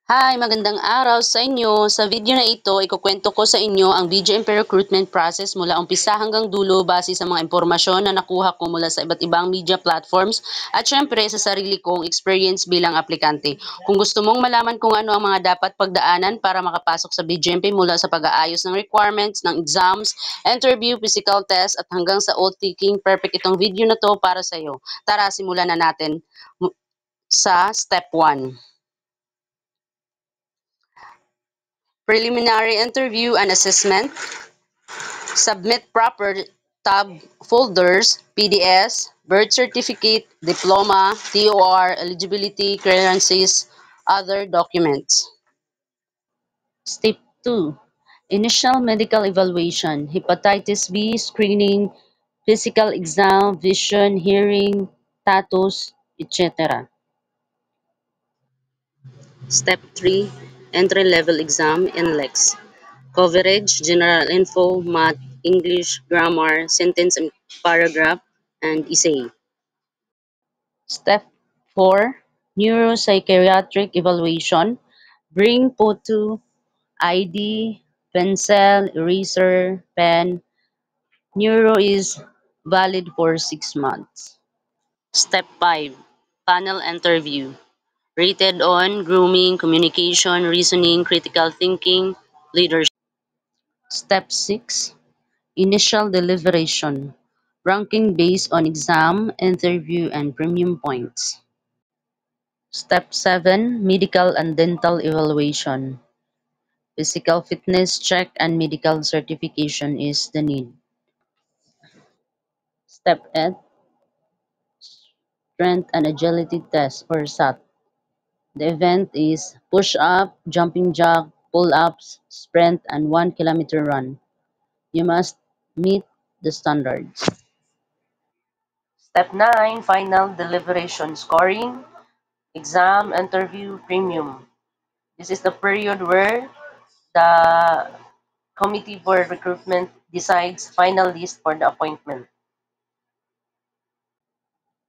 Hi, magandang araw sa inyo. Sa video na ito, ikukwento ko sa inyo ang BGMP recruitment process mula umpisa hanggang dulo base sa mga impormasyon na nakuha ko mula sa iba't ibang media platforms at syempre sa sarili kong experience bilang aplikante. Kung gusto mong malaman kung ano ang mga dapat pagdaanan para makapasok sa BGMP mula sa pag-aayos ng requirements, ng exams, interview, physical test at hanggang sa oath taking, perfect itong video na to para sa iyo. Tara, simulan na natin sa step 1. Preliminary interview and assessment. Submit proper tab folders, PDS, birth certificate, diploma, TOR, eligibility, clearances, other documents. Step 2. Initial medical evaluation, hepatitis B screening, physical exam, vision, hearing, status, etc. Step 3. Entry-level exam, NLEX. Coverage, general info, math, English, grammar, sentence and paragraph, and essay. Step 4. Neuropsychiatric evaluation. Bring photo, ID, pencil, eraser, pen. Neuro is valid for 6 months. Step 5. Panel interview. Rated on grooming, communication, reasoning, critical thinking, leadership. Step 6. Initial deliberation. Ranking based on exam, interview, and premium points. Step 7. Medical and dental evaluation. Physical fitness check and medical certification is the need. Step 8. Strength and agility test or SAT. The event is push-up, jumping jack, pull-ups, sprint, and 1 kilometer run. You must meet the standards. Step 9. Final deliberation scoring. Exam, interview, premium. This is the period where the committee for recruitment decides final list for the appointment.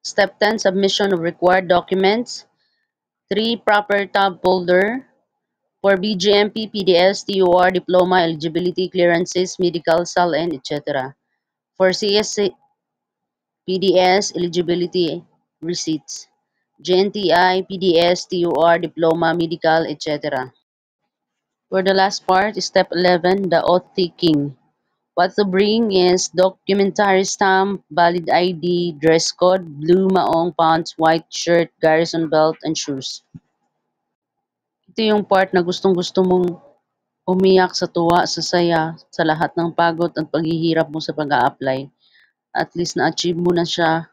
Step 10. Submission of required documents. 3. Proper tab folder. For BGMP, PDS, TOR, diploma, eligibility, clearances, medical, SALN, etc. For CSC, PDS, eligibility, receipts. GNTI, PDS, TOR, diploma, medical, etc. For the last part, step 11, the oath taking. What to bring is documentary stamp, valid ID, dress code, blue maong pants, white shirt, garrison belt, and shoes. Ito yung part na gustong-gusto mong umiyak sa tuwa, sa saya, sa lahat ng pagod at paghihirap mo sa pag-a-apply. At least na-achieve mo na siya,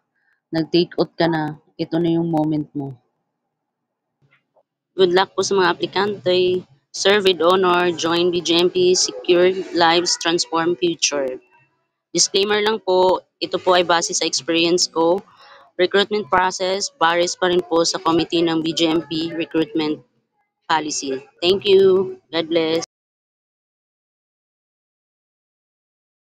nag-take out ka na, ito na yung moment mo. Good luck po sa mga aplikante. Serve with honor, join BGMP, secure lives, transform future. Disclaimer lang po, ito po ay base sa experience ko. Recruitment process varies pa rin po sa committee ng BGMP recruitment policy. Thank you. God bless.